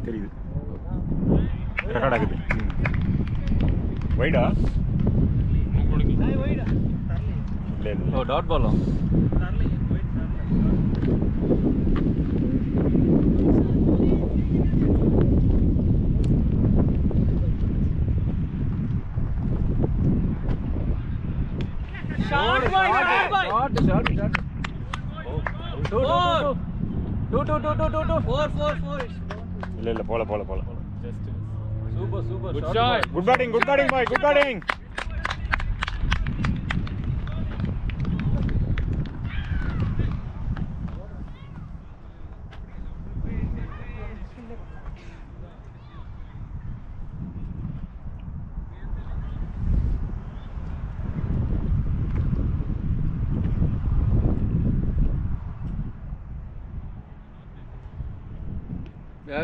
தெரியுது. ரெக்கார்ட் ஆகுது. வைடா ஓ டாட் பாலா இல்ல போல super good shot. Good batting boy, good batting.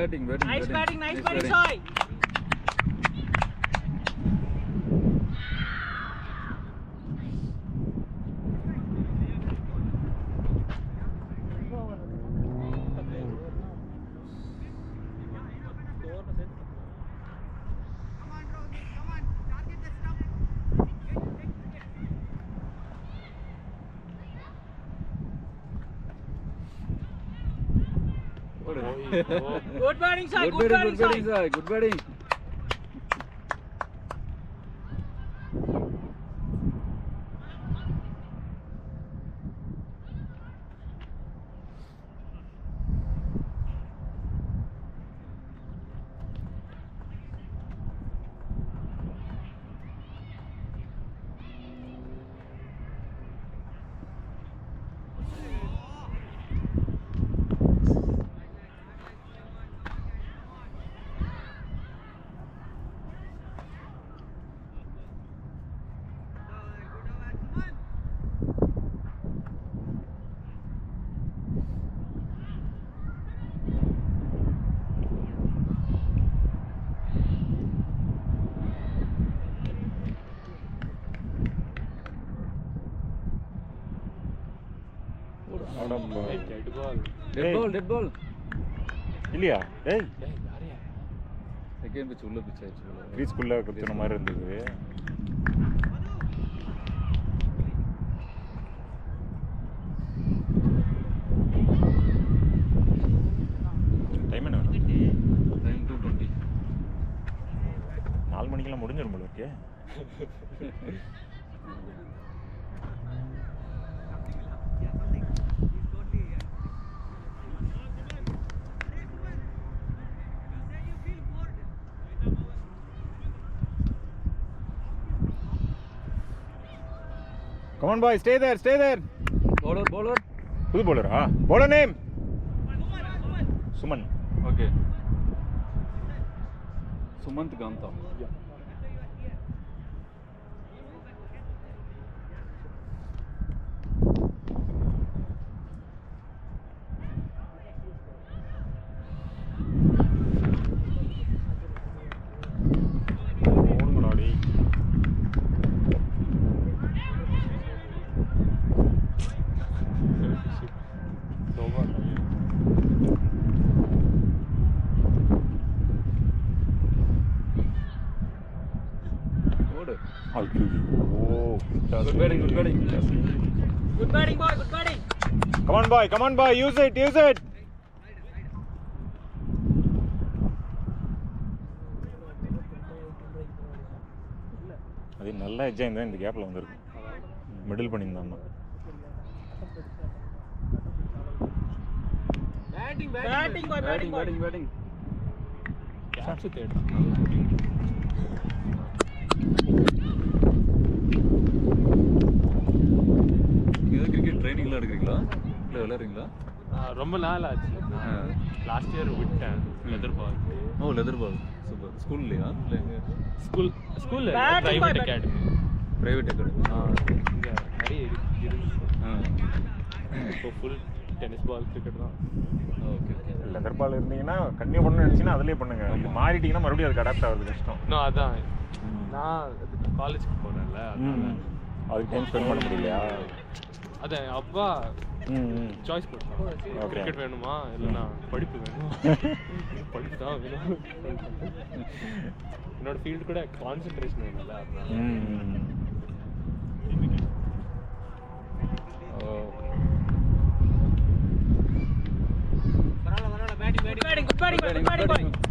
Batting. Nice batting, Sai. Good batting, Sai. Good batting. Dead ball. இல்லையா? டேய் செகண்ட் பிட்ச் உள்ள பிட்ச் ஆயிடுச்சு. கிரீஸ் குள்ள குத்துன மாதிரி இருந்தது. டைம் என்ன? டைம் 2:20. 4 மணிக்கெல்லாம் முடிஞ்சிரும் போல இருக்கே. Come on boy, stay there. Bowler. Who's bowler? Bowler name? Suman. Okay. Sumant Ganta. Yeah. Good batting. Good batting, boy. Come on boy, use it. அது நல்லா எட்ஜா இருந்தா இந்த கேப்ல வந்திருக்கு. மிடில் பண்ணியிருந்தான்னா. Batting. கேட்ச் தேடு. கிரிக்கெட் ட்ரைனிங்லாம் எடுக்கிறீங்களா? இல்லை விளையாடுறீங்களா? ரொம்ப நாள் ஆச்சு. லாஸ்ட் இயர் விட்டேன். Leather ball. Leather ball super. ஸ்கூல்லையா? இல்லை எங்கள் ஸ்கூலில் ப்ரைவேட் அகாடமி. இங்கே நிறைய இருந்துச்சு. இப்போ ஃபுல் டென்னிஸ் பால் கிரிக்கெட் தான். ஓகே. லெதர் பால் இருந்தீங்கன்னா கண்டினியூ பண்ணணும்னு நினச்சிங்கன்னா அதிலே பண்ணுங்க. மாறிட்டீங்கன்னா மறுபடியும் அதுக்கு அடாப்ட் ஆகுறது கஷ்டம். இன்னும் அதான் நான் காலேஜுக்கு போனேன்ல, அதுக்கு டைம் ஸ்பெண்ட் பண்ண முடியலையா? அதான் அப்பா சாய்ஸ் கொடுத்தான். கிரிக்கெட் வேணுமா இல்லைன்னா படிப்பு வேணுமா? படிப்பு தான் வேணும். என்னோட ஃபீல்டு கூட கான்சென்ட்ரேஷன் வேணும்ல, அதனால.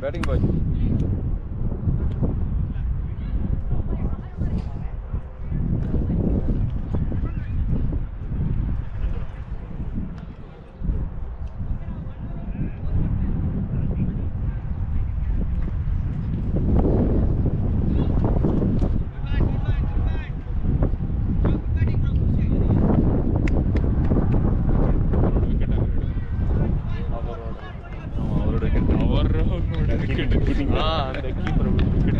Batting boy. அந்த கீப்பர் விக்கெட்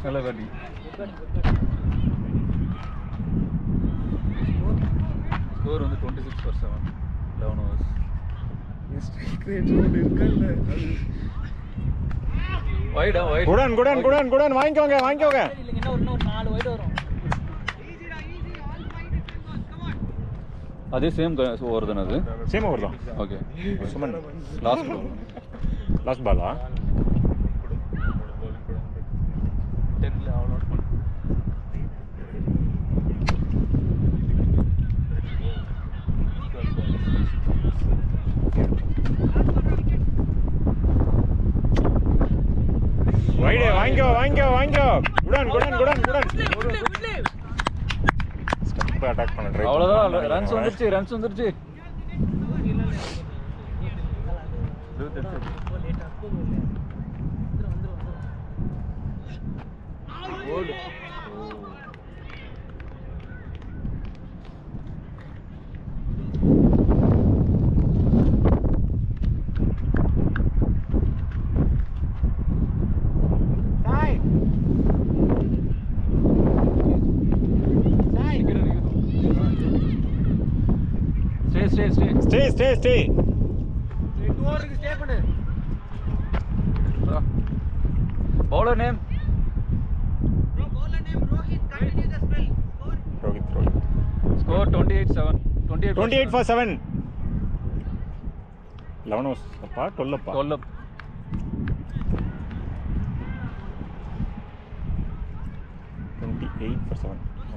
நல்ல பேட்டி. ஸ்கோர் வந்து 26/7, 11 overs. வைடா வைட். குடன் வாங்கிக்கோங்க. இல்லைங்க, இன்னும் 4 வைட் வரும். அதே சேம் ஓவர் தானே அது? சேம் ஓவர் தான். ஓகே. சுமன் லாஸ்ட் பாலா? 10ல ஆல் அவுட் பண்ணு. வைடே வாங்கிக்கோ. குடன் ஸ்டெப் அட்டாக் பண்ண ட்ரை. அவ்வளவுதான். ரன்ஸ் வந்துருச்சு. Call. Stay. Bowler name? Rohit. Score 28/7. 28 for 7. 11 overs அப்பா 12 அப்பா. 12 up.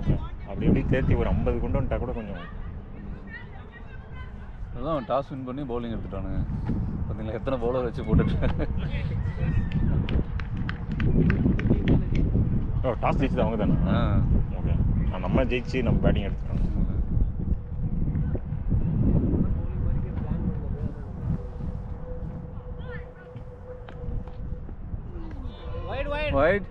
ஓகே. அப்படி தேர்த்தி ஒரு 50 கொண்டு வந்துட்டா கூட கொஞ்சம். அதான் டாஸ் வின் பண்ணி பவுலிங் எடுத்துட்டானுங்க. பார்த்தீங்களா எத்தனை பவுலர் வச்சு போட்டுட்டு. டாஸ் ஜெயிச்சது அவங்க தானே? ஓகே. நம்ம ஜெயிச்சு நம்ம பேட்டிங் எடுத்துட்டோம். Wide.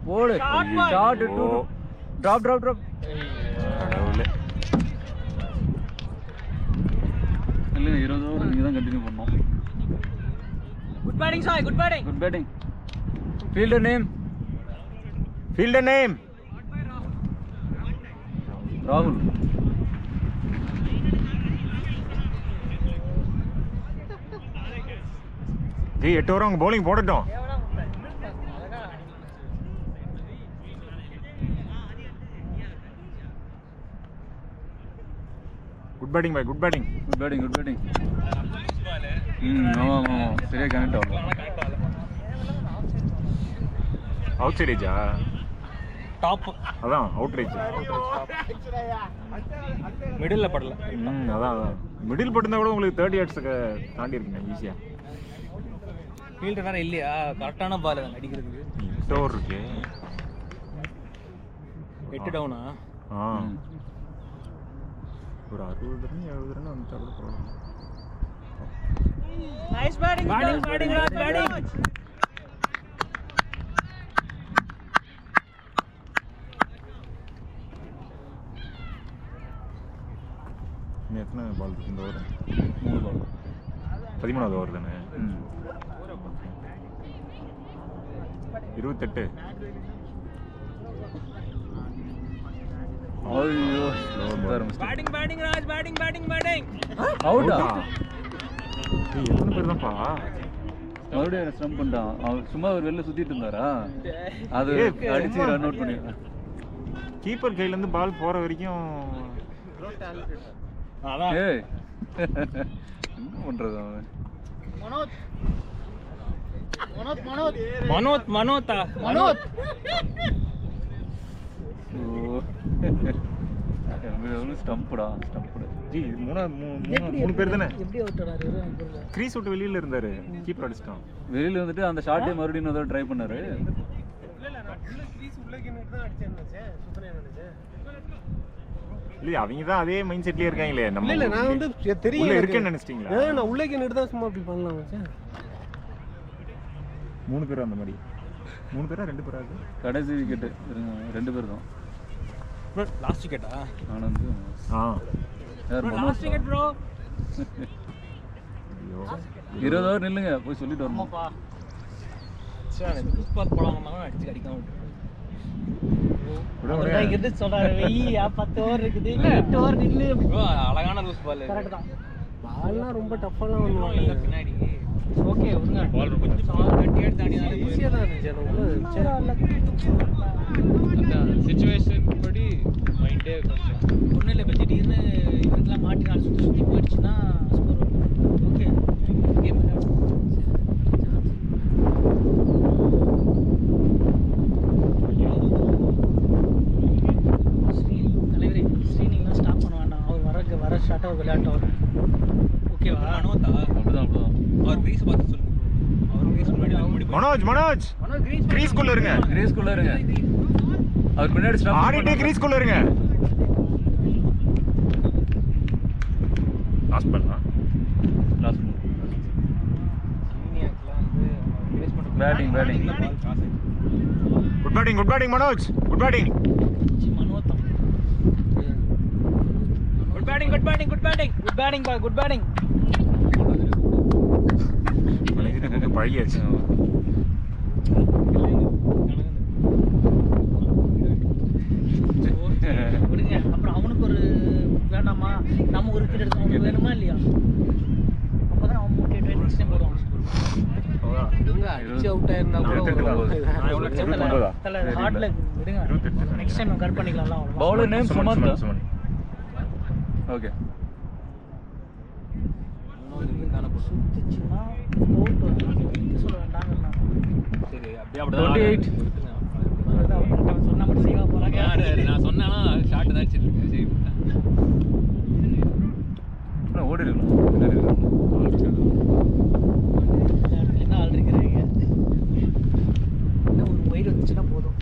Bowler. Shot. Drop. இல்ல 20 ஓவர் நீங்க தான் கண்டினியூ பண்ணனும். Good batting, Sai. Good batting. Fielder name? Rahul. ஜி 8 ஓவர் அவங்க bowling போடட்டும். Good batting. ஆமா சரியா கனெக்ட் ஆகும். அவுட் சைட் ஏஜா? டாப். அதான் அவுட் ரேஜ். மிடில்ல படல. அதான் மிடில் பட்டிருந்தா கூட உங்களுக்கு 30 yards-க்கு தாண்டி இருக்குங்க ஈஸியா. ஃபீல்டர் வேற இல்லையா? கரெக்டான பால் தான் அடிக்கிறதுக்கு. 8 ஓவர் இருக்கு. 8 டவுனா? ஒரு 60 ரன் 70 ரன் வந்துட்டா கூட போகலாம். Nice batting Raj batting. இன்னும் எத்தனை பால் இருக்கு இந்த ஓவர்? 3 பால். 13வது ஓவர் தானே? ம். 28. ஐயோ பேட்டிங் ராஜ் பேட்டிங். அவுட்டா? எத்தனை பேர் தான்ப்பா? மறுபடியும் ஸ்டம்ப் பண்ணிட்டான். அவன் சும்மா ஒரு வெளில சுத்திட்டு இருந்தாரா, அது அடிச்சு ரன் அவுட் பண்ணி. கீப்பர் கையில இருந்து பால் போற வரைக்கும் அதான் ஏய் என்ன பண்றது அவன்? மனோத்தா ஸ்டம்புடா. ஜி மூணு பேர் தானே? எப்படி அவுட் ஆனாரு? கிரீஸ் விட்டு வெளியில இருந்தாரு, கீப்பர் அடிச்சிட்டான். வெளியில வந்துட்டு அந்த ஷாட்டே மறுபடியும் இன்னொரு ட்ரை பண்ணாரு. இல்ல அவங்க தான் அதே மைண்ட் செட்லயே இருக்காங்களே. நம்ம இல்ல நான் வந்து தெரியும் உள்ள இருக்கேன்னு நினைச்சிட்டீங்களா? நான் உள்ளே நின்று தான் சும்மா அப்படி பண்ணலாம் மச்சான். 3 பேர் அந்த மாதிரி. 3 பேரா 2 பேரா? கடைசி விக்கெட்டு 2 பேர் தான். லாஸ்ட் விக்கெட்டா? ஆனந்த். யார்? Last wicket bro. ஐயோ 20 ஓவர் நில்லுங்க, போய் சொல்லிட்டு வரணும். ஆமாப்பா. சரி சூப்பர் போலாமா அடிச்சு அடிக்காம விட்டு. விட இங்கிருந்து சொல்றாரு வெய்யா 10 ஓவர் இருக்குது 8 ஓவர் நில்லு. அழகான லூஸ் பால். கரெக்ட் தான். பால்லாம் ரொம்ப டஃப்பாலாம் பண்ணுவாங்க. பின்னாடி ஓகே விடுங்க. பால் கொஞ்சம் கட்டி எடுத்து தாண்டி ஈஸியாக தான் இருந்துச்சு. சிச்சுவேஷன் படி மைண்டே கொஞ்சம் ஒன்றும் இல்லை, இப்போ திடீர்னு இவருக்கெல்லாம் மாட்டி நாள் சுற்றி சுற்றி போயிடுச்சுன்னா ஸ்கோர் ஓகே கேம் தலைவரே ஸ்ரீனிங்லாம் ஸ்டாப் பண்ண வேண்டாம். அவர் வர ஷார்ட்டாக விளையாட்டவர் ஓகேவா? மனோத்தா அப்படிதான். அவர் கிரீஸ் பார்த்து சொல்லுங்க. அவர் கிரீஸ் முன்னாடி மனோஜ் கிரீஸ்குள்ள இருங்க. கிரீஸ்குள்ள இருங்க. அவர் பின்னாடி ஸ்டாப் ஆடிட்டே கிரீஸ்குள்ள இருங்க. லாஸ்ட் பண்ணலாம். Last batting. Good batting Manoj. Good batting. மனோத்தம் குட் பேட்டிங் பா குட் பேட்டிங். பழகியாச்சு. விடுங்க. அப்புறம் அவனுக்கு ஒரு வேண்டாமா, நம்ம ஒரு விக்கெட் எடுக்கணும், அவனுக்கு வேணுமா இல்லையா? அப்பதான் அவன் 3 விக்கெட் நெக்ஸ்ட் டைம் போடுவான். இவங்க அடிச்சு அவுட் ஆயிருந்தா கூட ஹார்ட்ல விடுங்க, நெக்ஸ்ட் டைம் கட் பண்ணிக்கலாம்ல. அவ்வளவுதான். Bowler name Sumanth. ஓகே. சுத்திச்சுன்னா போட்டு சொல்ல வேண்டாங்கண்ணா. சரி அப்படியே 28. சொன்னா மட்டும் செய்வா போறாங்க. நான் சொன்னேன்னா ஷார்ட் தான் அடிச்சிட்டு இருக்கேன். சரி ஓடி இருக்கணும். என்ன ஆள் இருக்கிறீங்க? இன்னும் ஒரு ஒயிட் வந்துச்சுன்னா போதும்.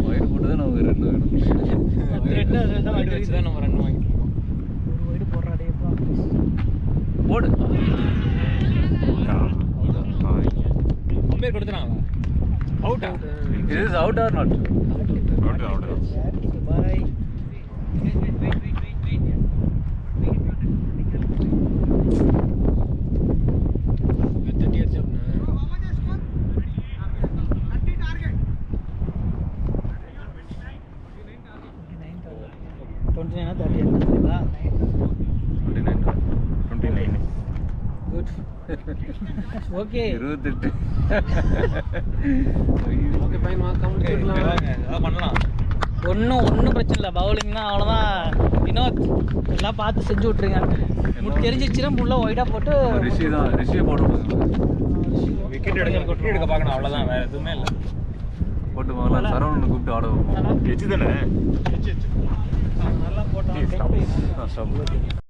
ஒயிட் போட்டு தான் நமக்கு 2 வேணும். வீடு வச்சு தான் நம்ம ரன் வாங்கிருக்கோம். ஒரு ஒயிட் போடுறாடேப்பா. போடு. அம்பேர் கொடுத்துறாங்களா? அவுட்டா? It is out or not? Out. பாய். தட்டி அடிச்சோம். 29 30 எடுத்துங்களா? 29. குட். ஓகே 28. ஓகே ஃபைன் கம்ப்ளீட்லாம். அதெல்லாம் பண்ணலாம். ஒன்றும் பிரச்சனை இல்லை. பவுலிங்னா அவ்வளோதான். வினோத் எல்லாம் பார்த்து செஞ்சு விட்ருங்க. தெரிஞ்சிச்சுன்னா முள்ள ஒயிடாக போட்டு ரிஷியை போட்டு விக்கெட் எடுக்க பார்க்கணும், அவ்வளோதான். வேற எதுவுமே இல்லை. போட்டு போகலாம். சரவணனை கூப்பிட்டு ஆட வைப்போம். எச்சு தானே? நல்லா போட்டோம். ஸ்டாப்.